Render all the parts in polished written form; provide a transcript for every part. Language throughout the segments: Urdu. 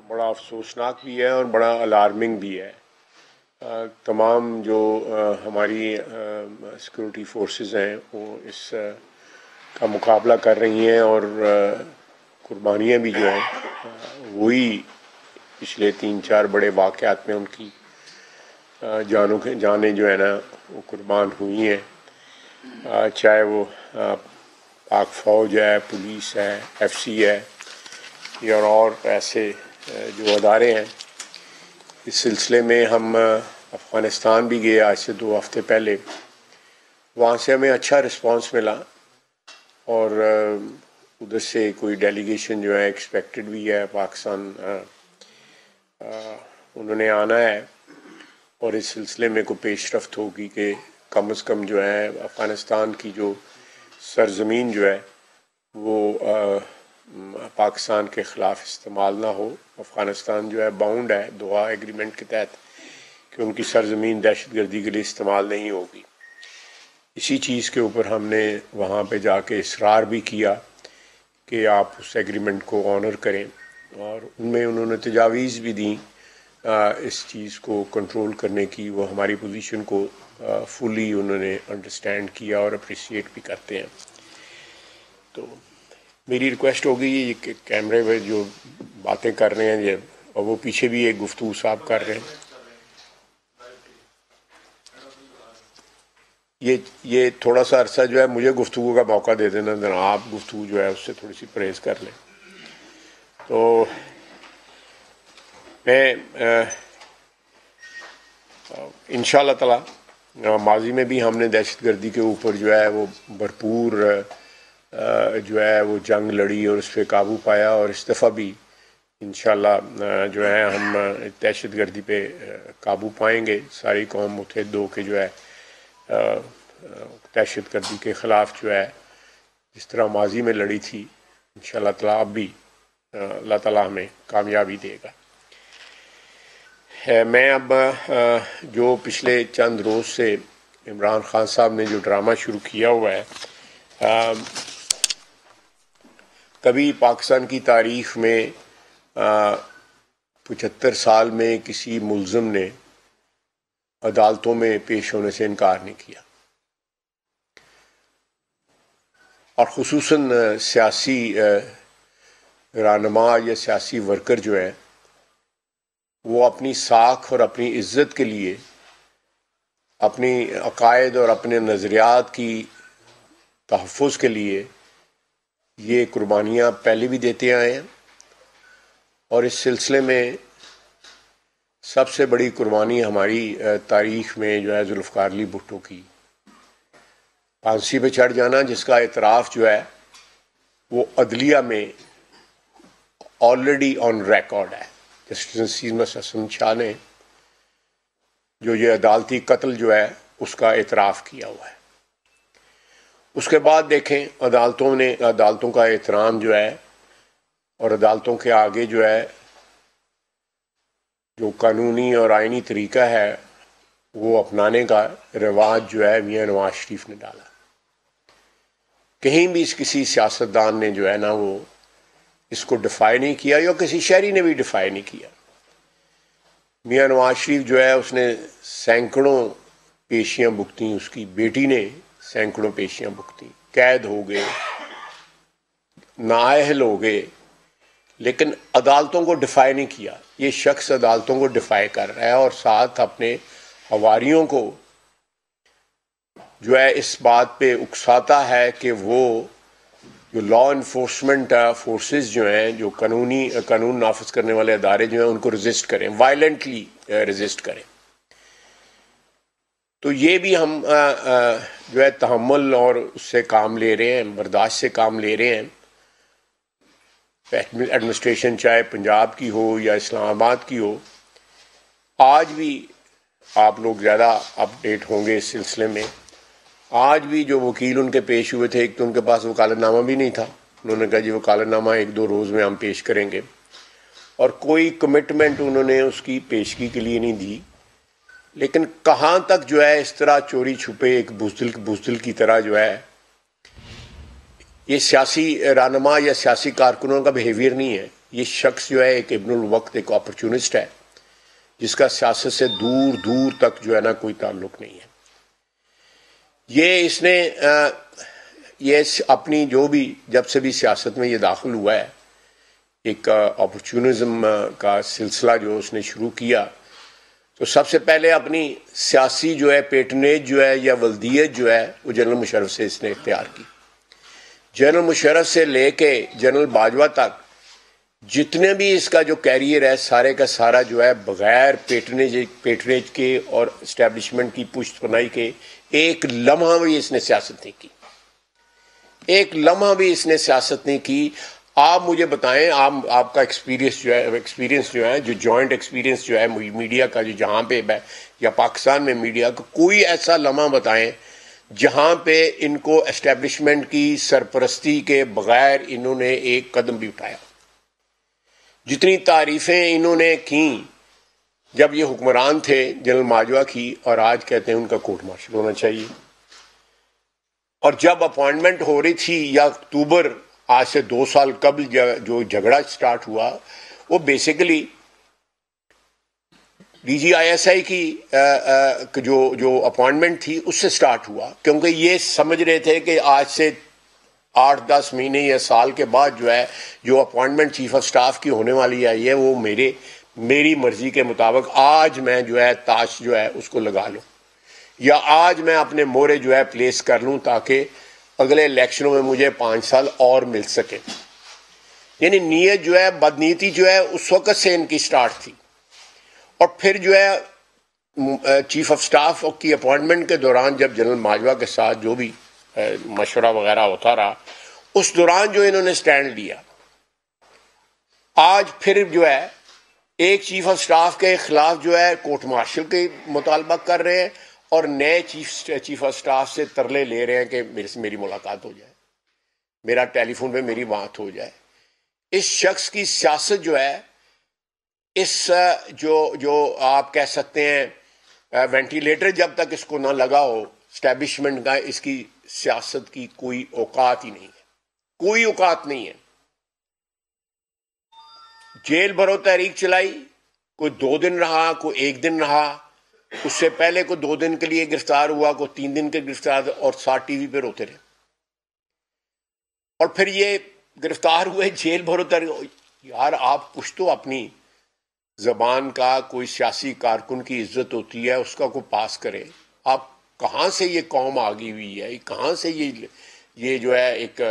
بڑا افسوسناک بھی ہے اور بڑا الارمنگ بھی ہے. تمام جو ہماری سیکورٹی فورسز ہیں وہ اس کا مقابلہ کر رہی ہیں اور قربانیاں بھی جو ہیں وہی پچھلے 3-4 بڑے واقعات میں ان کی جانیں جو ہے نا وہ قربان ہوئی ہیں. چاہے وہ پاک فوج ہے، پولیس ہے، ایف سی ہے یا اور ایسے جو ادارے ہیں. اس سلسلے میں ہم افغانستان بھی گئے آج سے 2 ہفتے پہلے. وہاں سے ہمیں اچھا رسپانس ملا اور ادھر سے کوئی ڈیلیگیشن جو ہے ایکسپیکٹڈ بھی ہے پاکستان. انہوں نے آنا ہے اور اس سلسلے میں کوئی پیش رفت ہوگی کہ کم از کم جو ہے افغانستان کی جو سرزمین جو ہے وہ پاکستان کے خلاف استعمال نہ ہو. افغانستان جو ہے باؤنڈ ہے دوحہ ایگریمنٹ کے تحت کہ ان کی سرزمین دہشت گردی کے لیے استعمال نہیں ہوگی. اسی چیز کے اوپر ہم نے وہاں پہ جا کے اصرار بھی کیا کہ آپ اس ایگریمنٹ کو آنر کریں اور ان میں انہوں نے تجاویز بھی دیں اس چیز کو کنٹرول کرنے کی. وہ ہماری پوزیشن کو فلی انہوں نے انڈرسٹینڈ کیا اور اپریشیٹ بھی کرتے ہیں. تو میری ریکویسٹ ہوگی کہ کیمرے میں جو باتیں کر رہے ہیں اور وہ پیچھے بھی ایک گفتگو صاحب کر رہے ہیں، یہ تھوڑا سا عرصہ جو ہے مجھے گفتگو کا موقع دے دینا ذرا. آپ گفتگو جو ہے اس سے تھوڑی سی پرہیز کر لیں. تو میں انشاءاللہ تعالی ماضی میں بھی ہم نے دہشت گردی کے اوپر جو ہے وہ بھرپور جو ہے وہ جنگ لڑی اور اس پہ قابو پایا اور اس دفعہ بھی انشاءاللہ جو ہے ہم دہشت گردی پہ قابو پائیں گے. ساری قوم متحد ہو کے جو ہے دہشت گردی کے خلاف جو ہے جس طرح ماضی میں لڑی تھی انشاءاللہ تعالی اب بھی اللہ تعالی ہمیں کامیابی دے گا. میں اب جو پچھلے چند روز سے عمران خان صاحب نے جو ڈرامہ شروع کیا ہوا ہے، کبھی پاکستان کی تاریخ میں 75 سال میں کسی ملزم نے عدالتوں میں پیش ہونے سے انکار نہیں کیا، اور خصوصاً سیاسی رہنما یا سیاسی ورکر جو ہے وہ اپنی ساکھ اور اپنی عزت کے لیے اپنی عقائد اور اپنے نظریات کی تحفظ کے لیے یہ قربانیاں پہلے بھی دیتے آئے ہیں. اور اس سلسلے میں سب سے بڑی قربانی ہماری تاریخ میں جو ہے ذوالفقار علی بھٹو کی پھانسی پہ چڑھ جانا، جس کا اعتراف جو ہے وہ عدلیہ میں آلریڈی آن ریکارڈ ہے. جسٹس نسیم حسن شاہ نے جو یہ عدالتی قتل جو ہے اس کا اعتراف کیا ہوا ہے. اس کے بعد دیکھیں عدالتوں کا احترام جو ہے اور عدالتوں کے آگے جو ہے جو قانونی اور آئینی طریقہ ہے وہ اپنانے کا رواج جو ہے میاں نواز شریف نے ڈالا. کہیں بھی کسی سیاستدان نے جو ہے نا وہ اس کو ڈیفائی نہیں کیا یا کسی شہری نے بھی ڈیفائی نہیں کیا. میاں نواز شریف جو ہے اس نے سینکڑوں پیشیاں بھگتیں، اس کی بیٹی نے سینکڑوں پیشیاں بھگتیں، قید ہو گئے، نااہل ہو گئے، لیکن عدالتوں کو ڈیفائی نہیں کیا. یہ شخص عدالتوں کو ڈیفائی کر رہا ہے اور ساتھ اپنے حواریوں کو جو ہے اس بات پہ اکساتا ہے کہ وہ جو لا انفورسمنٹ فورسز جو ہیں، جو قانون نافذ کرنے والے ادارے جو ہیں ان کو ریزسٹ کریں، وائلنٹلی ریزسٹ کریں. تو یہ بھی ہم جو ہے تحمل اور اس سے کام لے رہے ہیں، برداشت سے کام لے رہے ہیں. ایڈمنسٹریشن چاہے پنجاب کی ہو یا اسلام آباد کی ہو. آج بھی آپ لوگ زیادہ اپڈیٹ ہوں گے اس سلسلے میں. آج بھی جو وکیل ان کے پیش ہوئے تھے، ایک تو ان کے پاس وکالت نامہ بھی نہیں تھا. انہوں نے کہا جی وکالت نامہ 1-2 روز میں ہم پیش کریں گے، اور کوئی کمٹمنٹ انہوں نے اس کی پیشگی کے لیے نہیں دی. لیکن کہاں تک جو ہے اس طرح چوری چھپے ایک بزدل کی طرح جو ہے یہ سیاسی رہنما یا سیاسی کارکنوں کا بیہیویئر نہیں ہے. یہ شخص جو ہے ایک ابن الوقت ایک اپرچونسٹ ہے جس کا سیاست سے دور دور تک جو ہے نا کوئی تعلق نہیں ہے. یہ اس نے یہ اپنی جو بھی جب سے بھی سیاست میں یہ داخل ہوا ہے ایک اپرچونزم کا سلسلہ جو اس نے شروع کیا تو سب سے پہلے اپنی سیاسی جو ہے پیٹرنیج جو ہے یا ولدیت جو ہے وہ جنرل مشرف سے اس نے اختیار کی. جنرل مشرف سے لے کے جنرل باجوہ تک جتنے بھی اس کا جو کیریئر ہے سارے کا سارا جو ہے بغیر پیٹرنیج کے اور اسٹیبلشمنٹ کی پشت پناہی کے ایک لمحہ بھی اس نے سیاست نہیں کی. ایک لمحہ بھی اس نے سیاست نہیں کی. آپ مجھے بتائیں آپ کا ایکسپیرینس جو ہے جو جوائنٹ ایکسپیرینس جو ہے میڈیا کا جو جہاں پہ یا پاکستان میں میڈیا کا کوئی ایسا لمحہ بتائیں جہاں پہ ان کو اسٹیبلشمنٹ کی سرپرستی کے بغیر انہوں نے ایک قدم بھی اٹھایا. جتنی تعریفیں انہوں نے کیں جب یہ حکمران تھے جنرل باجوہ کی اور آج کہتے ہیں ان کا کورٹ مارشل ہونا چاہیے. اور جب اپوائنٹمنٹ ہو رہی تھی یا اکتوبر آج سے 2 سال قبل جو جھگڑا سٹارٹ ہوا وہ basically D G I S I کی جو اپوائنٹمنٹ تھی اس سے سٹارٹ ہوا کیونکہ یہ سمجھ رہے تھے کہ آج سے 8-10 مہینے یا سال کے بعد جو ہے جو اپوائنٹمنٹ چیف آف سٹاف کی ہونے والی ہے وہ میری مرضی کے مطابق آج میں جو ہے تاج جو ہے اس کو لگا لوں یا آج میں اپنے مورے جو ہے پلیس کر لوں تاکہ اگلے الیکشنوں میں مجھے 5 سال اور مل سکے. یعنی نیت جو ہے بدنیتی جو ہے اس وقت سے ان کی سٹارٹ تھی. اور پھر جو ہے چیف آف سٹاف کی اپوائنٹمنٹ کے دوران جب جنرل باجوہ کے ساتھ جو بھی مشورہ وغیرہ ہوتا رہا اس دوران جو انہوں نے سٹینڈ لیا آج پھر جو ہے ایک چیف آف سٹاف کے خلاف جو ہے کورٹ مارشل کے مطالبہ کر رہے ہیں اور نئے چیف آف سٹاف سے ترلے لے رہے ہیں کہ میرے سے میری ملاقات ہو جائے میرا ٹیلی فون پہ میری بات ہو جائے. اس شخص کی سیاست جو ہے اس جو آپ کہہ سکتے ہیں وینٹیلیٹر جب تک اس کو نہ لگا ہو اسٹیبلشمنٹ کا اس کی سیاست کی کوئی اوقات ہی نہیں ہے. کوئی اوقات نہیں ہے. جیل بھرو تحریک چلائی کوئی 2 دن رہا کوئی 1 دن رہا اس سے پہلے کو 2 دن کے لیے گرفتار ہوا کوئی 3 دن کے گرفتار اور ساتھ ٹی وی پہ روتے رہے اور پھر یہ گرفتار ہوئے جیل بھرو تحریک. یار آپ کچھ تو اپنی زبان کا کوئی سیاسی کارکن کی عزت ہوتی ہے اس کا کوئی پاس کرے. آپ کہاں سے یہ قوم آگئی ہوئی ہے کہاں سے یہ جو ہے ایک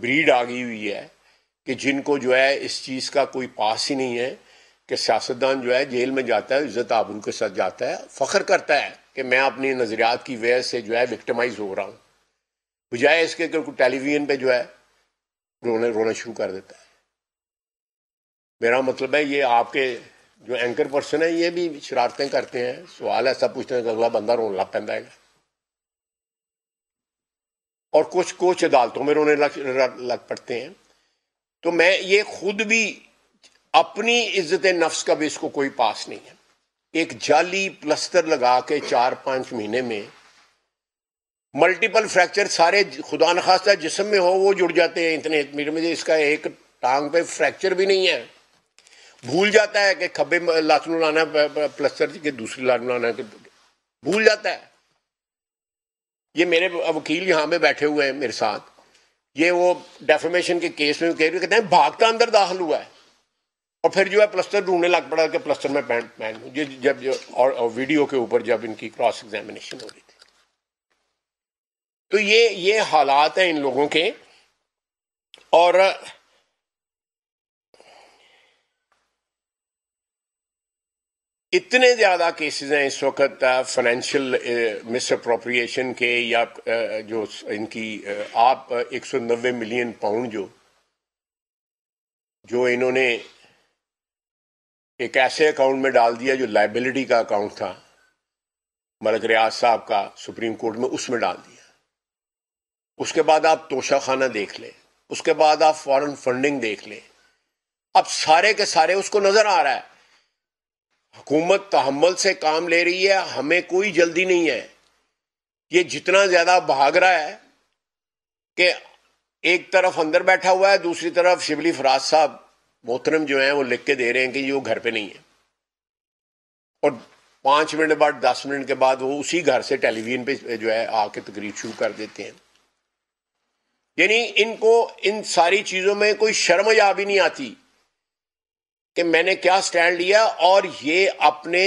بریڈ آگئی ہوئی ہے کہ جن کو جو ہے اس چیز کا کوئی پاس ہی نہیں ہے کہ سیاستدان جو ہے جیل میں جاتا ہے عزت آبرو کے ساتھ جاتا ہے فخر کرتا ہے کہ میں اپنی نظریات کی وجہ سے جو ہے وکٹمائز ہو رہا ہوں بجائے اس کے کہ ٹیلی ویژن پہ جو ہے رونا شروع کر دیتا ہے. میرا مطلب ہے یہ آپ کے جو اینکر پرسن ہیں یہ بھی شرارتیں کرتے ہیں سوال ایسا پوچھتے ہیں کہ اگلا بندہ رونے لگ پیندا ہے اور کچھ عدالتوں میں رونے لگ پڑتے ہیں. تو میں یہ خود بھی اپنی عزت نفس کا بھی اس کو کوئی پاس نہیں ہے. ایک جعلی پلستر لگا کے 4-5 مہینے میں ملٹیپل فریکچر سارے خدا نخواستہ جسم میں ہو وہ جڑ جاتے ہیں اتنے مجھے اس کا ایک ٹانگ پہ فریکچر بھی نہیں ہے. بھول جاتا ہے کہ کھبے لات نو لانا پلستر کہ دوسری لات نو لانا بھول جاتا ہے. یہ میرے وکیل یہاں پہ بیٹھے ہوئے ہیں میرے ساتھ یہ وہ ڈیفیمیشن کے کیس میں کہتے ہیں بھاگتا اندر داخل ہوا ہے اور پھر جو ہے پلستر ڈھونڈنے لگ پڑا کہ پلستر میں پہن جب اور ویڈیو کے اوپر جب ان کی کراس ایگزامینیشن ہو رہی تھی. تو یہ حالات ہیں ان لوگوں کے. اور اتنے زیادہ کیسز ہیں اس وقت فائنینشیل مس اپروپریشن کے یا جو ان کی آپ 190 ملین پاؤنڈ جو انہوں نے ایک ایسے اکاؤنٹ میں ڈال دیا جو لائبلٹی کا اکاؤنٹ تھا ملک ریاض صاحب کا سپریم کورٹ میں اس میں ڈال دیا. اس کے بعد آپ توشہ خانہ دیکھ لیں اس کے بعد آپ فارن فنڈنگ دیکھ لیں. اب سارے کے سارے اس کو نظر آ رہا ہے حکومت تحمل سے کام لے رہی ہے ہمیں کوئی جلدی نہیں ہے. یہ جتنا زیادہ بھاگ رہا ہے کہ ایک طرف اندر بیٹھا ہوا ہے دوسری طرف شبلی فراز صاحب محترم جو ہیں وہ لکھ کے دے رہے ہیں کہ یہ وہ گھر پہ نہیں ہے، اور 5 منٹ بعد 10 منٹ کے بعد وہ اسی گھر سے ٹیلی ویژن پہ جو ہے آ کے تقریر شروع کر دیتے ہیں. یعنی ان کو ان ساری چیزوں میں کوئی شرم یا بھی نہیں آتی کہ میں نے کیا سٹینڈ لیا، اور یہ اپنے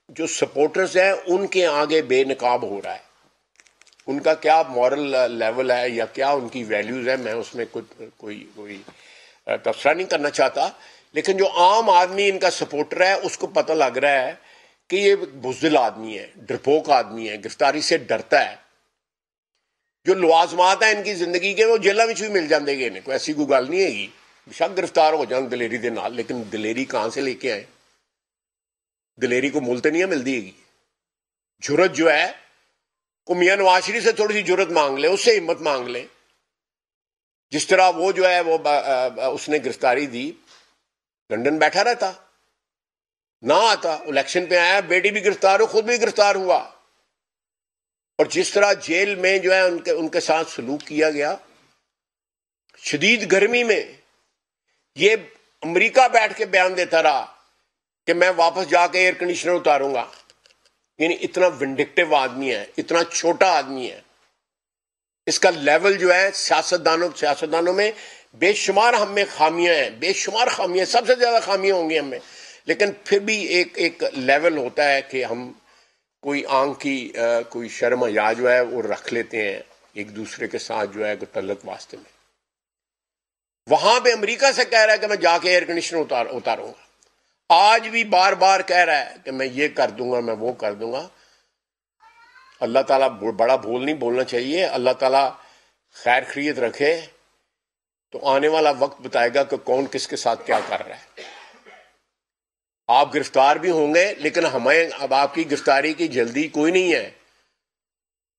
جو سپورٹرز ہیں ان کے آگے بے نقاب ہو رہا ہے. ان کا کیا مورل لیول ہے یا کیا ان کی ویلیوز ہے، میں اس میں کوئی تبصرہ نہیں کرنا چاہتا، لیکن جو عام آدمی ان کا سپورٹر ہے اس کو پتہ لگ رہا ہے کہ یہ بزدل آدمی ہے، ڈرپوک آدمی ہے، گرفتاری سے ڈرتا ہے. جو لوازمات ہیں ان کی زندگی کے وہ جیلوں میں بھی مل جاندے گے، کوئی ایسی کوئی گل نہیں ہے گی. بشک گرفتار ہو جان دلیری دے نال، لیکن دلیری کہاں سے لے کے آئے؟ دلیری کو مول تے نہیں ملتی ہے گی. جرت جو ہے کو میاں نواز شریف سے تھوڑی سی جرت مانگ لے، اس سے ہمت مانگ لے. جس طرح وہ جو ہے وہ اس نے گرفتاری دی، لندن بیٹھا رہتا نہ آتا، الیکشن پہ آیا، بیٹی بھی گرفتار ہو، خود بھی گرفتار ہوا. اور جس طرح جیل میں جو ہے ان کے ساتھ سلوک کیا گیا، شدید گرمی میں یہ امریکہ بیٹھ کے بیان دیتا رہا کہ میں واپس جا کے ایئر کنڈیشنر اتاروں گا. یعنی اتنا ونڈکٹیو آدمی ہے، اتنا چھوٹا آدمی ہے. اس کا لیول جو ہے سیاستدانوں میں بے شمار ہم میں خامیاں ہیں، بے شمار خامیاں، سب سے زیادہ خامیاں ہوں گی ہم میں، لیکن پھر بھی ایک لیول ہوتا ہے کہ ہم کوئی آنکھ کی کوئی شرم یا جو ہے وہ رکھ لیتے ہیں ایک دوسرے کے ساتھ جو ہے کوئی تعلق واسطے میں. وہاں پہ امریکہ سے کہہ رہا ہے کہ میں جا کے ایئر کنڈیشنر اتاروں گا. آج بھی بار بار کہہ رہا ہے کہ میں یہ کر دوں گا، میں وہ کر دوں گا. اللہ تعالیٰ بڑا بول نہیں بولنا چاہیے. اللہ تعالیٰ خیر خیریت رکھے تو آنے والا وقت بتائے گا کہ کون کس کے ساتھ کیا کر رہا ہے. آپ گرفتار بھی ہوں گے، لیکن ہمیں اب آپ کی گرفتاری کی جلدی کوئی نہیں ہے.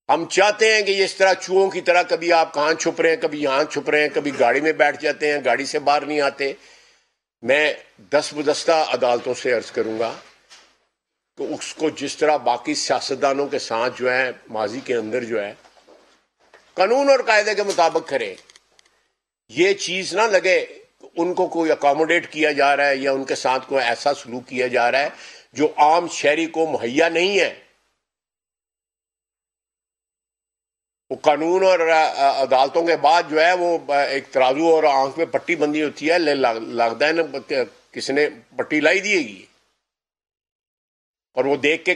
ہم چاہتے ہیں کہ یہ اس طرح چوہوں کی طرح کبھی آپ کہاں چھپ رہے ہیں، کبھی یہاں چھپ رہے ہیں، کبھی گاڑی میں بیٹھ جاتے ہیں، گاڑی سے باہر نہیں آتے. میں دست بدستہ عدالتوں سے عرض کروں گا کہ اس کو جس طرح باقی سیاستدانوں کے ساتھ جو ہے ماضی کے اندر جو ہے قانون اور قاعدے کے مطابق کرے. یہ چیز نہ لگے ان کو کوئی اکاموڈیٹ کیا جا رہا ہے یا ان کے ساتھ کوئی ایسا سلوک کیا جا رہا ہے جو عام شہری کو مہیا نہیں ہے. وہ قانون اور عدالتوں کے بعد جو ہے وہ ایک ترازو اور آنکھ میں پٹی بندی ہوتی ہے، لگتا ہے نا کسی نے پٹی لائی دیے گی، اور وہ دیکھ کے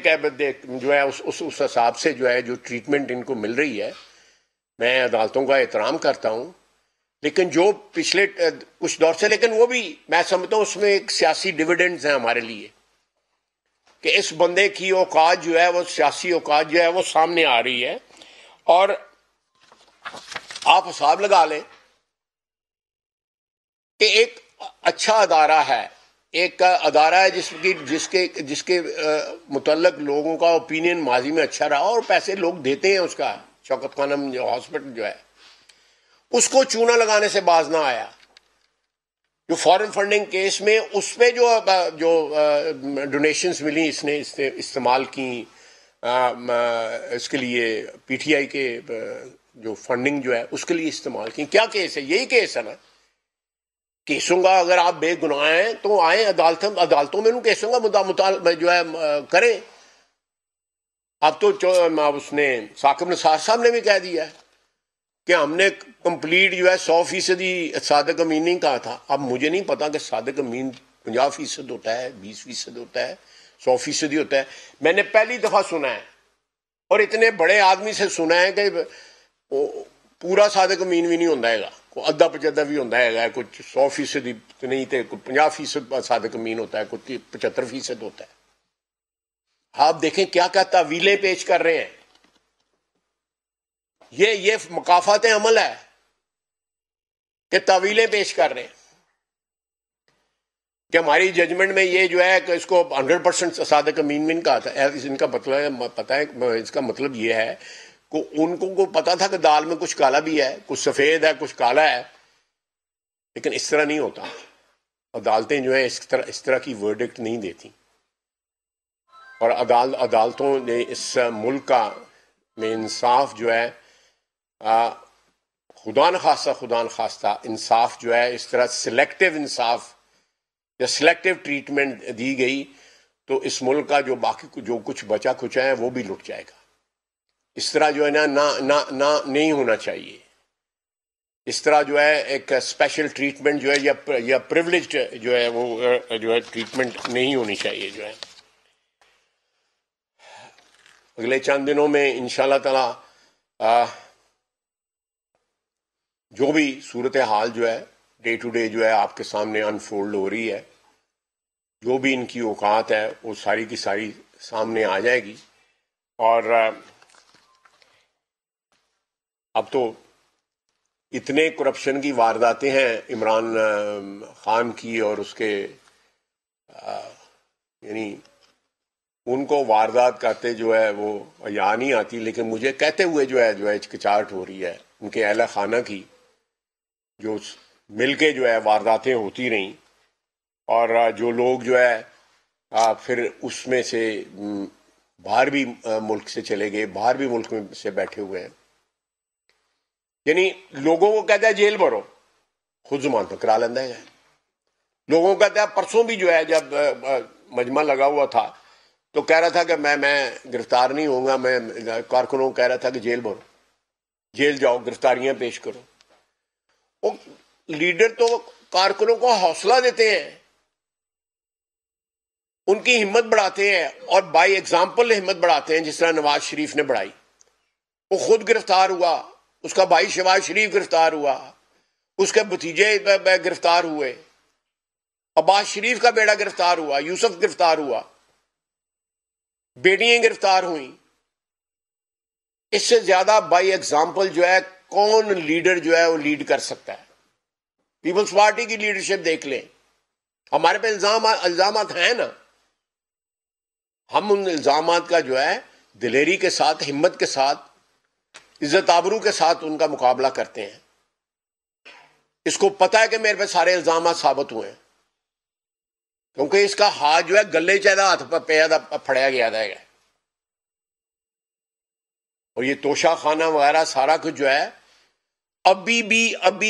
جو ہے اس حساب سے جو ہے جو ٹریٹمنٹ ان کو مل رہی ہے. میں عدالتوں کا احترام کرتا ہوں، لیکن جو پچھلے کچھ دور سے، لیکن وہ بھی میں سمجھتا ہوں اس میں ایک سیاسی ڈیویڈنڈز ہیں ہمارے لیے کہ اس بندے کی اوقات جو ہے وہ سیاسی اوقات جو ہے وہ سامنے آ رہی ہے. اور آپ حساب لگا لیں کہ ایک اچھا ادارہ ہے، ایک ادارہ ہے جس کے متعلق لوگوں کا اوپینین ماضی میں اچھا رہا اور پیسے لوگ دیتے ہیں. اس کا شوکت خانم جو ہاسپٹل جو ہے اس کو چونا لگانے سے باز نہ آیا. جو فارن فنڈنگ کیس میں اس پہ جو ڈونیشنز ملی اس نے استعمال کی اس کے لیے پی ٹی آئی کے جو فنڈنگ جو ہے اس کے لیے استعمال کی. کیا کیس ہے؟ یہی کیس ہے نا. کیسوں کا اگر آپ بے گناہ ہیں تو آئیں عدالتوں میں ان کیسوں کا مطالبہ جو ہے کریں. اب تو اس نے ثاقب نثار صاحب نے بھی کہہ دیا ہے کہ ہم نے کمپلیٹ جو ہے 100% صادق امین نہیں کہا تھا. اب مجھے نہیں پتا کہ صادق امین 50% ہوتا ہے، 20% ہوتا ہے، 100% ہوتا ہے. میں نے پہلی دفعہ سنا ہے، اور اتنے بڑے آدمی سے سنا ہے کہ پورا صادق امین بھی نہیں ہوتا ہے گا، کوئی ادھا پچھدہ بھی ہوتا ہے گا، کچھ 100% نہیں تھے، کوئی 50% صادق امین ہوتا ہے، کوئی 75% ہوتا ہے. آپ دیکھیں کیا کیا تعویلیں پیش کر رہے ہیں. یہ مقافات عمل ہے کہ تعویلیں پیش کر رہے ہیں کہ ہماری ججمنٹ میں یہ جو ہے کہ اس کو 100% صادق امین میں کہا تھا. ان کا مطلب پتہ ہے، اس کا مطلب یہ ہے کہ ان کو پتا تھا کہ دال میں کچھ کالا بھی ہے، کچھ سفید ہے، کچھ کالا ہے. لیکن اس طرح نہیں ہوتا. عدالتیں جو ہیں اس طرح کی ورڈکٹ نہیں دیتی. اور عدالتوں نے اس ملک کا میں انصاف جو ہے خدا نخواستہ انصاف جو ہے اس طرح سلیکٹیو انصاف یا سلیکٹو ٹریٹمنٹ دی گئی تو اس ملک کا جو باقی جو کچھ بچا کھچا ہے وہ بھی لٹ جائے گا. اس طرح جو ہے نا نہیں ہونا چاہیے. اس طرح جو ہے ایک اسپیشل ٹریٹمنٹ جو ہے یا پریولیجڈ جو ہے وہ جو ہے ٹریٹمنٹ نہیں ہونی چاہیے. جو ہے اگلے چند دنوں میں انشاءاللہ تعالی جو بھی صورتحال جو ہے ڈے ٹو ڈے جو ہے آپ کے سامنے انفولڈ ہو رہی ہے، جو بھی ان کی اوقات ہے وہ ساری کی ساری سامنے آ جائے گی. اور اب تو اتنے کرپشن کی وارداتیں ہیں عمران خان کی اور اس کے یعنی ان کو واردات کرتے جو ہے وہ یا نہیں آتی، لیکن مجھے کہتے ہوئے جو ہے ہچکچاہٹ ہو رہی ہے ان کے اہل خانہ کی، جو مل کے جو ہے وارداتیں ہوتی رہیں اور جو لوگ جو ہے پھر اس میں سے باہر بھی ملک سے چلے گئے، باہر بھی ملک میں سے بیٹھے ہوئے ہیں. یعنی لوگوں کو کہتا ہے جیل بھرو، خود ضمانت کرا لینا ہے. لوگوں کو کہتا ہے پرسوں بھی جو ہے جب مجمع لگا ہوا تھا تو کہہ رہا تھا کہ میں گرفتار نہیں ہوں گا، میں کارکنوں کو کہہ رہا تھا کہ جیل بھرو، جیل جاؤ، گرفتاریاں پیش کرو. وہ لیڈر تو کارکنوں کو حوصلہ دیتے ہیں، ان کی ہمت بڑھاتے ہیں اور بائی ایگزامپل ہمت بڑھاتے ہیں. جس طرح نواز شریف نے بڑھائی، وہ خود گرفتار ہوا، اس کا بھائی شہباز شریف گرفتار ہوا، اس کے بھتیجے گرفتار ہوئے، عباس شریف کا بیٹا گرفتار ہوا، یوسف گرفتار ہوا، بیٹیاں گرفتار ہوئیں. اس سے زیادہ بائی ایگزامپل جو ہے کون لیڈر جو ہے وہ لیڈ کر سکتا ہے؟ پیپلز پارٹی کی لیڈرشپ دیکھ لیں. ہمارے پہ الزامات ہیں نا، ہم ان الزامات کا جو ہے دلیری کے ساتھ، ہمت کے ساتھ، عزت آبرو کے ساتھ ان کا مقابلہ کرتے ہیں. اس کو پتا ہے کہ میرے پہ سارے الزامات ثابت ہوئے ہیں، کیونکہ اس کا ہاتھ جو ہے گلے چاہتا ہاتھ پہ پھڑیا گیا تھا. اور یہ توشہ خانہ وغیرہ سارا کچھ جو ہے ابھی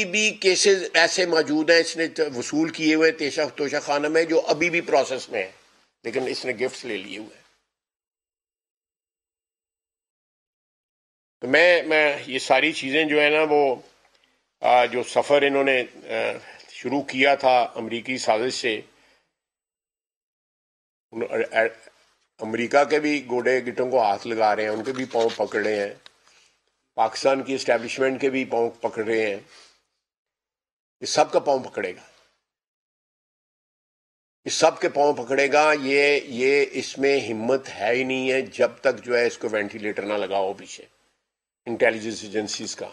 بھی کیسز ایسے موجود ہیں اس نے وصول کیے ہوئے توشہ خانہ میں، جو ابھی بھی پروسیس میں ہے، لیکن اس نے گفٹس لے لیے ہوئے. تو میں یہ ساری چیزیں جو ہے نا وہ جو سفر انہوں نے شروع کیا تھا امریکی سازش سے، امریکہ کے بھی گوڑے گٹوں کو ہاتھ لگا رہے ہیں، ان کے بھی پاؤں پکڑ رہے ہیں، پاکستان کی اسٹیبلشمنٹ کے بھی پاؤں پکڑ رہے ہیں. یہ سب کا پاؤں پکڑے گا، یہ سب کے پاؤں پکڑے گا. یہ اس میں ہمت ہے ہی نہیں ہے جب تک جو ہے اس کو وینٹیلیٹر نہ لگاؤ. پیچھے انٹیلیجنس ایجنسیز کا،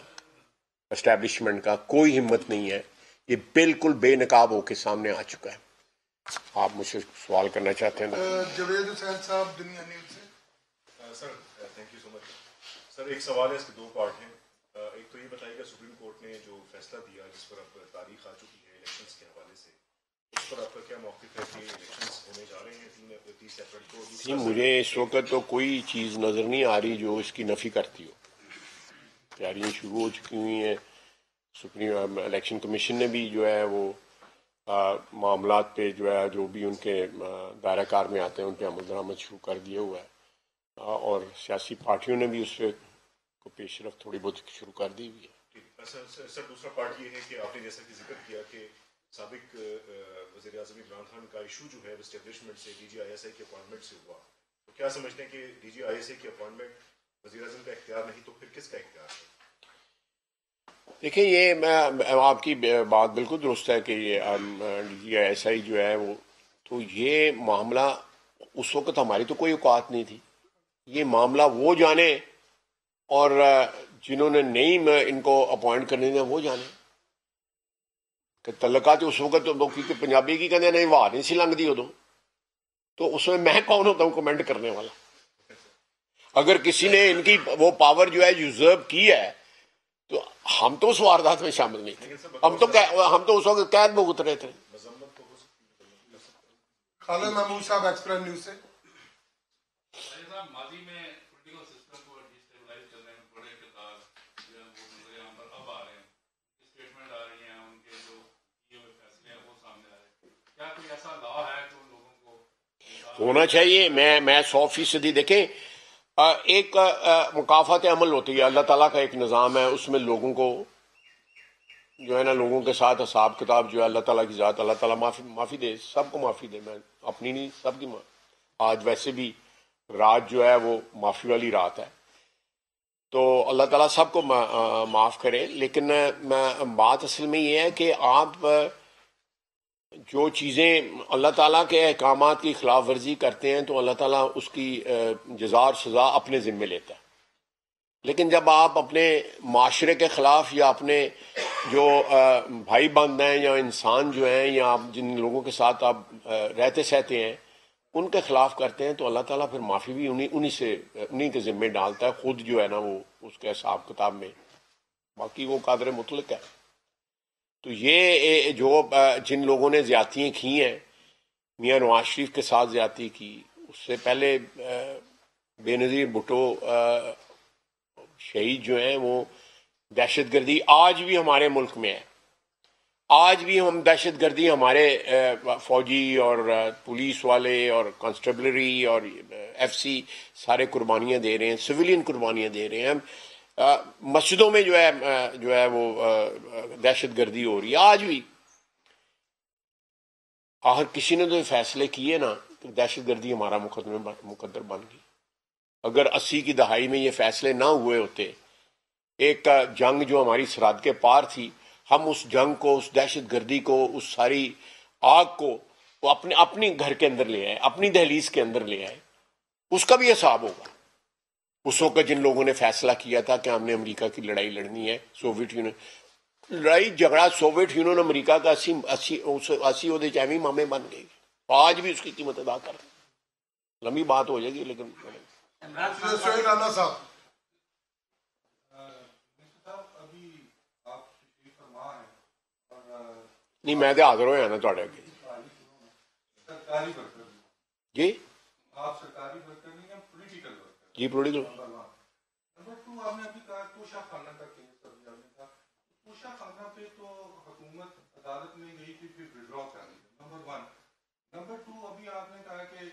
اسٹیبلشمنٹ کا کوئی ہمت نہیں ہے. یہ بالکل بے نقاب ہو کے سامنے آ چکا ہے. آپ مجھ سے سوال کرنا چاہتے ہیں؟ جاوید حسین صاحب، دنیا نیوز سے. سر تھینک یو سو مچ. سر ایک سوال ہے، اس کے دو پارٹ ہیں. ایک تو یہ بتائیے گا سپریم کورٹ نے جو فیصلہ دیا جس پر اب تاریخ آ چکی ہے الیکشنز کے حوالے سے، اس پر آپ کا کیا موقف ہے کہ الیکشنز ہونے جا رہے ہیں 30 اپریل کو؟ جی مجھے اس وقت تو کوئی چیز نظر نہیں آ رہی جو اس کی نفی کرتی ہو. تیاریاں شروع ہو چکی ہوئی ہیں. سپریم الیکشن کمیشن نے بھی جو ہے وہ معاملات پہ جو ہے جو بھی ان کے دائرہ کار میں آتے ہیں ان پہ عمل درآمد شروع کر دیا ہوا ہے، اور سیاسی پارٹیوں نے بھی اس پہ کو پیش رفت تھوڑی بہت شروع کر دی ہوئی ہے. سر دوسرا پارٹ یہ ہے کہ آپ نے جیسا کہ ذکر کیا کہ سابق وزیر اعظم عمران خان کا ایشو جو ہے اسٹیبلشمنٹ سے D G I S I کی اپوائنٹمنٹ سے ہوا، تو کیا سمجھتے ہیں کہ D G I S I کی اپوائنٹمنٹ وزیر اعظم کا اختیار نہیں تو پھر کس کا اختیار ہے؟ دیکھیں یہ آپ کی بات بالکل درست ہے کہ یہ ڈی جی آئی ایس آئی جو ہے وہ، تو یہ معاملہ اس وقت ہماری تو کوئی اوقات نہیں تھی. یہ معاملہ وہ جانے اور جنہوں نے نہیں ان کو اپوائنٹ کرنے دیا وہ جانے کہ تعلقات اس وقت تو کیونکہ پنجابی کی کہتے نہیں واہ نہیں سی لنگ دی ادو، تو اس میں کون ہوتا ہوں کمنٹ کرنے والا. اگر کسی نے ان کی وہ پاور جو ہے یوزرو کی ہے تو ہم تو اس واردات میں شامل نہیں تھے. ہم تو اس وقت قید بھگت رہے تھے. خالد محمود صاحب ایکسپریس نیوز سے. ماضی میں پولیٹیکل سسٹم کو ڈیسٹیبلائز کرنے میں بڑے کردار جو ہے وہ نظر عام پر اب آ رہے ہیں، اسٹیٹمنٹ آ رہی ہیں، ان کے جو کیے ہوئے فیصلے ہیں وہ سامنے آ رہے ہیں. کیا کوئی ایسا لا ہے کہ ان لوگوں کو ہونا چاہیے. میں 100% دیکھیں ایک مکافات عمل ہوتی ہے, اللہ تعالیٰ کا ایک نظام ہے, اس میں لوگوں کو جو ہے نا, لوگوں کے ساتھ حساب کتاب جو ہے اللہ تعالیٰ کی ذات, اللہ تعالیٰ معافی دے, سب کو معافی دے, میں اپنی نہیں سب کی آج ویسے بھی رات جو ہے وہ معافی والی رات ہے, تو اللہ تعالیٰ سب کو معاف کرے. لیکن بات اصل میں یہ ہے کہ آپ جو چیزیں اللہ تعالیٰ کے احکامات کی خلاف ورزی کرتے ہیں تو اللہ تعالیٰ اس کی جزا اور سزا اپنے ذمے لیتا ہے. لیکن جب آپ اپنے معاشرے کے خلاف یا اپنے جو بھائی بند ہیں یا انسان جو ہیں یا آپ جن لوگوں کے ساتھ آپ رہتے سہتے ہیں ان کے خلاف کرتے ہیں تو اللہ تعالیٰ پھر معافی بھی انہی کے ذمے ڈالتا ہے, خود جو ہے نا وہ اس کے حساب کتاب میں, باقی وہ قادر مطلق ہے. تو یہ جو جن لوگوں نے زیادتیاں کی ہیں, میاں نواز شریف کے ساتھ زیادتی کی, اس سے پہلے بے نظیر بھٹو شہید جو ہیں وہ دہشت گردی آج بھی ہمارے ملک میں ہے, آج بھی ہم دہشت گردی ہمارے فوجی اور پولیس والے اور کانسٹیبلری اور ایف سی سارے قربانیاں دے رہے ہیں, سویلین قربانیاں دے رہے ہیں. مسجدوں میں جو ہے وہ دہشت گردی ہو رہی ہے آج بھی. آخر کسی نے تو فیصلے کیے نا کہ دہشت گردی ہمارا مقدر بن گئی. اگر 80 کی دہائی میں یہ فیصلے نہ ہوئے ہوتے, ایک جنگ جو ہماری سرحد کے پار تھی, ہم اس جنگ کو, اس دہشت گردی کو, اس ساری آگ کو وہ اپنے گھر کے اندر لے آئے, اپنی دہلیز کے اندر لے آئے, اس کا بھی حساب ہوگا. اس وقت جن لوگوں نے فیصلہ کیا تھا کہ ہم نے امریکہ کی لڑائی لڑنی ہے, سوویت یونین لڑائی جھگڑا سوویت یونین امریکہ کا 80 عہدے چاہویں مامے بن گئی, آج بھی اس کی قیمت ادا کر رہے ہیں. لمبی بات ہو جائے گی لیکن سہیل رانا صاحب. ابھی آپ تشریف فرما ہیں اور نہیں میں تو حاضر ہویا نا تھوڑے اگے. سرکاری ورکر جی آپ سرکاری ورکر نہیں ہیں, پولیٹیکل ورکر. جی پولیٹیکل. نمبر 2 آپ نے ابھی کہا توشہ خانہ کا کیس ابھی آپ نے کہا توشہ خانہ پہ تو حکومت عدالت میں گئی تھی پھر وڈرا کر لی. نمبر 1. نمبر 2 ابھی آپ نے کہا کہ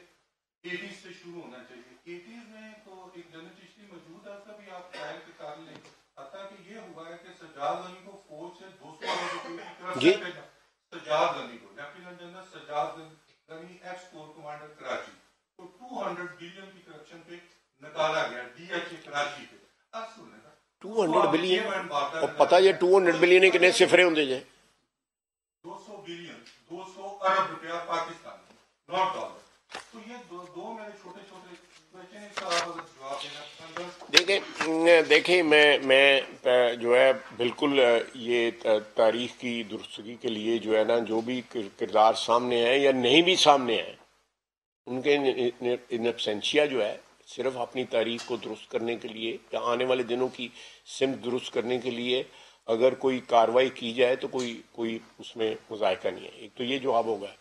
80s سے شروع ہونا چاہیے. 80s میں تو ایک جنرل چشتی موجود ہے, اس کا بھی آپ ٹرائل کے کار لیں. حتیٰ کہ یہ ہوا ہے کہ سجاد غنی کو فوج سے 200 کروڑ روپے کی طرف سے بھیجا. سجاد غنی کو, لیفٹیننٹ جنرل سجاد غنی, ایکس کور کمانڈر کراچی, تو 200 بلین کی کرپشن پہ نکالا گیا ڈی ایچ اے کراچی پہ. اب سنیں نا 200 بلین اور پتہ یہ 200 بلین کتنے صفرے ہوندے جائے. 200 بلین 200 ارب روپیہ پاکستان ناٹ ڈالر. تو یہ دو میرے چھوٹے چھوٹے بچے ہیں, اس کا آپ اگر جواب دینا. دیکھیں میں جو ہے بالکل یہ تاریخ کی درستگی کے لیے جو ہے نا جو بھی کردار سامنے ہیں یا نہیں بھی سامنے ہیں ان کے ان ابسینشیا جو ہے صرف اپنی تاریخ کو درست کرنے کے لیے یا آنے والے دنوں کی سمت درست کرنے کے لیے اگر کوئی کارروائی کی جائے تو کوئی اس میں مذائقہ نہیں ہے. ایک تو یہ جواب ہوگا.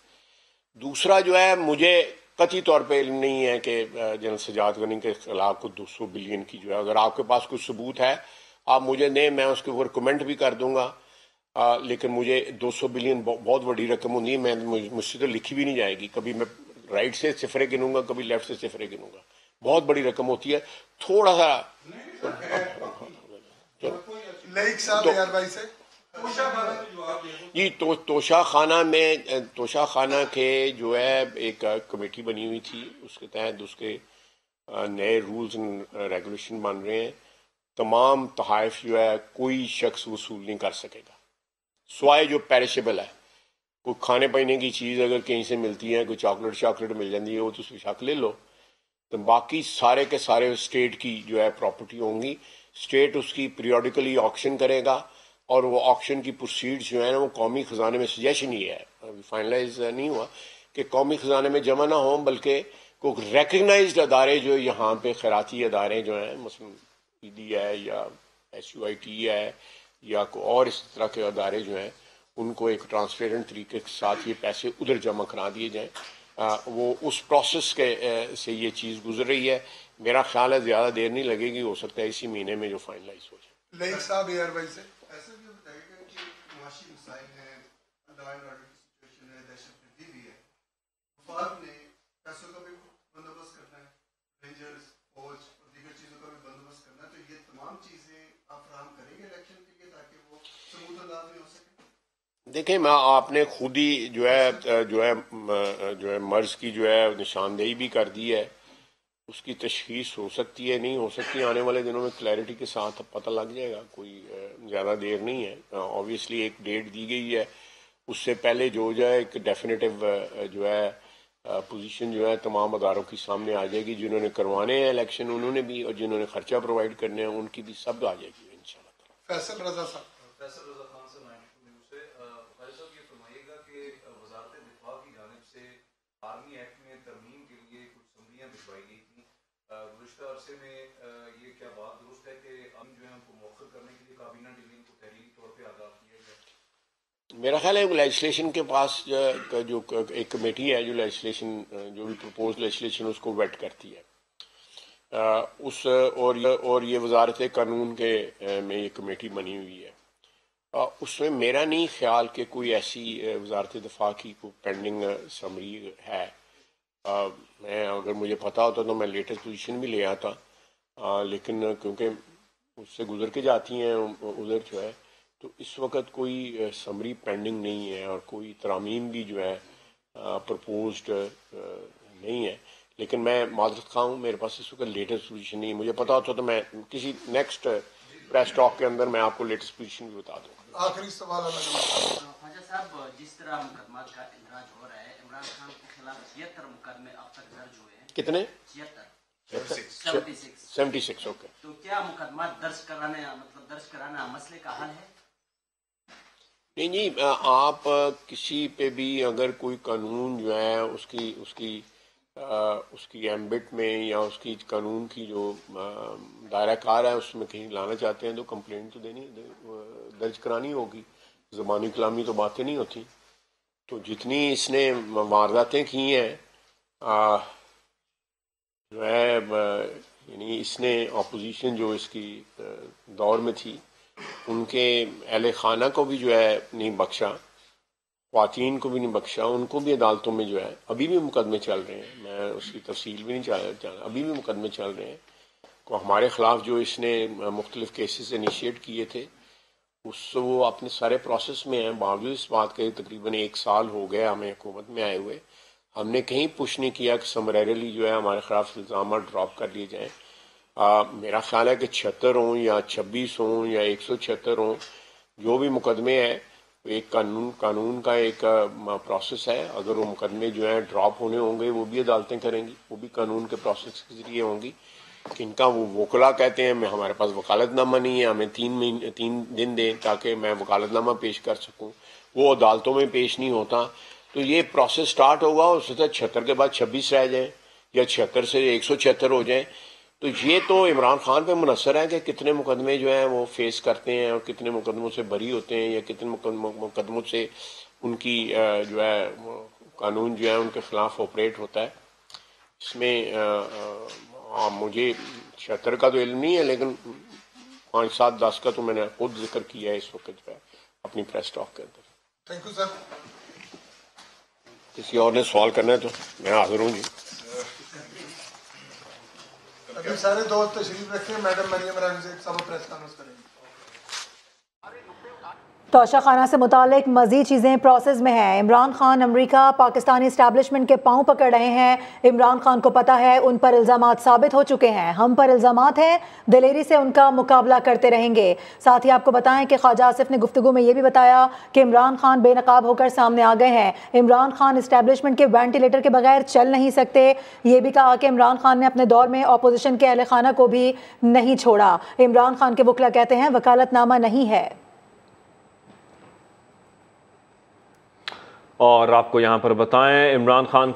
دوسرا جو ہے مجھے قطعی طور پہ علم نہیں ہے کہ جنرل سجاد غنی کے خلاف کو 200 بلین کی جو ہے, اگر آپ کے پاس کوئی ثبوت ہے آپ مجھے دیں, میں اس کے اوپر کمنٹ بھی کر دوں گا. لیکن مجھے 200 بلین بہت بڑی رقم ہوتی ہے, مجھ سے تو لکھی بھی نہیں جائے گی. کبھی میں رائٹ سے صفرے گنوں گا, کبھی لیفٹ سے صفرے گنوں گا, بہت بڑی رقم ہوتی ہے. تھوڑا سا لائق صاحب یار بھائی سے جی توشہ خانہ کے جو ہے ایک کمیٹی بنی ہوئی تھی, اس کے تحت اس کے نئے رولز اینڈ ریگولیشن بن رہے ہیں. تمام تحائف جو ہے کوئی شخص وصول نہیں کر سکے گا سوائے جو پیرشیبل ہے. کوئی کھانے پینے کی چیز اگر کہیں سے ملتی ہے, کوئی چاکلیٹ مل جاتی ہے, وہ تو اس کی شک لے لو. تو باقی سارے کے سارے اسٹیٹ کی جو ہے پراپرٹی ہوں گی. اسٹیٹ اس کی پیریوڈیکلی آکشن کرے گا اور وہ آکشن کی پروسیڈز جو ہیں نا وہ قومی خزانے میں, سجیشن یہ ہے, ابھی فائنلائز نہیں ہوا کہ قومی خزانے میں جمع نہ ہوں بلکہ کوئی ریکگنائزڈ ادارے جو یہاں پہ خیراتی ادارے جو ہیں مثلا پی ڈی ہے یا ایس یو آئی ٹی ہے یا کوئی اور اس طرح کے ادارے جو ہیں ان کو ایک ٹرانسپیرنٹ طریقے کے ساتھ یہ پیسے ادھر جمع کرا دیے جائیں. وہ اس پروسیس کے سے یہ چیز گزر رہی ہے. میرا خیال ہے زیادہ دیر نہیں لگے گی, ہو سکتا ہے اسی مہینے میں جو فائنلائز ہو جائے. لائق صاحب یار بھائی سے ایسا بھی بتائیے گا کہ معاشی مسائل ہیں, لا اینڈ آرڈر کی سچویشن ہے, دہشت گردی بھی ہے, دیکھیں آپ نے خود ہی جو ہے مرض کی جو ہے نشاندہی بھی کر دی ہے. اس کی تشخیص ہو سکتی ہے, نہیں ہو سکتی, آنے والے دنوں میں کلیئرٹی کے ساتھ پتہ لگ جائے گا. کوئی زیادہ دیر نہیں ہے. آبویسلی ایک ڈیٹ دی گئی ہے, اس سے پہلے جو ہے ایک ڈیفینیٹو جو ہے پوزیشن جو ہے تمام اداروں کے سامنے آ جائے گی. جنہوں نے کروانے ہیں الیکشن انہوں نے بھی, اور جنہوں نے خرچہ پرووائڈ کرنے ہیں ان کی بھی سب آ جائے گی انشاءاللہ. فیصل رضا صاحب. فیصل رضا خان سے 92 نیوز سے. فیصل صاحب یہ فرمائیے گا کہ وزارت دفاع کی جانب سے آرمی ایکٹ میں ترمیم کے لیے کچھ سمریاں بھجوائی گئی تھیں. گزشتہ عرصے میں یہ کیا بات درست ہے کہ ہم جو ہے ان کو مؤخر کرنے کے لیے کابینہ ڈیلنگ کو تحریری طور پہ آگاہ کیا گیا؟ میرا خیال ہے لیجسلیشن کے پاس جو ایک کمیٹی ہے جو لیجسلیشن جو بھی پرپوز لیجسلیشن اس کو ویٹ کرتی ہے, اس اور یہ وزارت قانون کے میں یہ کمیٹی بنی ہوئی ہے. اس میں میرا نہیں خیال کہ کوئی ایسی وزارت دفاع کی کوئی پینڈنگ سمری ہے. میں اگر مجھے پتا ہوتا تو میں لیٹسٹ پوزیشن بھی لے آتا, لیکن کیونکہ اس سے گزر کے جاتی ہیں ادھر جو ہے, تو اس وقت کوئی سمری پینڈنگ نہیں ہے اور کوئی ترامیم بھی جو ہے پرپوزڈ نہیں ہے. لیکن میں معذرت خواہ ہوں, میرے پاس اس وقت لیٹسٹ پوزیشن نہیں ہے. مجھے پتا ہوتا تو میں کسی نیکسٹ پریس ٹاک کے اندر میں آپ کو لیٹسٹ پوزیشن بھی بتا دوں. آخری سوال خواجہ صاحب, جس طرح مقدمات کا اندراج ہو رہا ہے, عمران خان کے خلاف 76 مقدمے اب تک درج ہوئے ہیں. کتنے؟ 76. اوکے. تو کیا مقدمات درج کرانا مسئلے کا حل ہے؟ نہیں جی, آپ کسی پہ بھی اگر کوئی قانون جو ہے اس کی ایمبٹ میں یا اس کی قانون کی جو دائرہ کار ہے اس میں کہیں لانا چاہتے ہیں تو کمپلینٹ تو درج کرانی ہوگی. زبانی کلامی تو باتیں نہیں ہوتی. تو جتنی اس نے وارداتیں کی ہیں جو ہے, یعنی اس نے اپوزیشن جو اس کی دور میں تھی ان کے اہل خانہ کو بھی جو ہے نہیں بخشا, خواتین کو بھی نہیں بخشا, ان کو بھی عدالتوں میں جو ہے ابھی بھی مقدمے چل رہے ہیں. میں اس کی تفصیل بھی نہیں چاہتا, ابھی بھی مقدمے چل رہے ہیں. کو ہمارے خلاف جو اس نے مختلف کیسز انیشیٹ کیے تھے وہ اپنے سارے پروسیس میں ہیں. باوجود اس بات کے تقریباً 1 سال ہو گیا ہمیں حکومت میں آئے ہوئے, ہم نے کہیں پش نہیں کیا کہ سمریرلی جو ہے ہمارے خلاف الزامات ڈراپ کر لیے جائیں. میرا خیال ہے کہ 76 ہوں یا 26 ہوں یا 176 ہوں, جو بھی مقدمے ہیں ایک قانون کا ایک پروسیس ہے. اگر وہ مقدمے جو ہیں ڈراپ ہونے ہوں گے وہ بھی عدالتیں کریں گی, وہ بھی قانون کے پروسیس کے ذریعے ہوں گی. ان کا وہ وکلا کہتے ہیں ہمارے پاس وکالت نامہ نہیں ہے, ہمیں 3 دن دیں تاکہ میں وکالت نامہ پیش کر سکوں, وہ عدالتوں میں پیش نہیں ہوتا. تو یہ پروسیس سٹارٹ ہوگا, اس سے 76 کے بعد 26 رہ جائیں یا 76 سے 176 ہو جائیں. تو یہ تو عمران خان پہ منحصر ہے کہ کتنے مقدمے جو ہیں وہ فیس کرتے ہیں اور کتنے مقدموں سے بری ہوتے ہیں یا کتنے مقدموں سے ان کی جو ہے قانون جو ہے ان کے خلاف آپریٹ ہوتا ہے. اس میں مجھے 76 کا تو علم نہیں ہے, لیکن 5, 7, 10 کا تو میں نے خود ذکر کیا ہے اس وقت جو ہے اپنی پریس ٹاک کے اندر. Thank you sir. کسی اور نے سوال کرنا ہے تو میں حاضر ہوں جی. ابھی سارے دوست تشریف رکھیں, میڈم مریم راضی صاحب پریس کانفرنس کریں گے. توشہ خانہ سے متعلق مزید چیزیں پروسیس میں ہیں. عمران خان امریکہ پاکستانی اسٹیبلشمنٹ کے پاؤں پکڑ رہے ہیں. عمران خان کو پتہ ہے ان پر الزامات ثابت ہو چکے ہیں, ہم پر الزامات ہیں, دلیری سے ان کا مقابلہ کرتے رہیں گے. ساتھ ہی آپ کو بتائیں کہ خواجہ آصف نے گفتگو میں یہ بھی بتایا کہ عمران خان بے نقاب ہو کر سامنے آ گئے ہیں. عمران خان اسٹیبلشمنٹ کے وینٹیلیٹر کے بغیر چل نہیں سکتے. یہ بھی کہا کہ عمران خان نے اپنے دور میں اپوزیشن کے اہل خانہ کو بھی نہیں چھوڑا. عمران خان کے وکلا کہتے ہیں وکالت نامہ نہیں ہے. اور آپ کو یہاں پر بتائیں عمران خان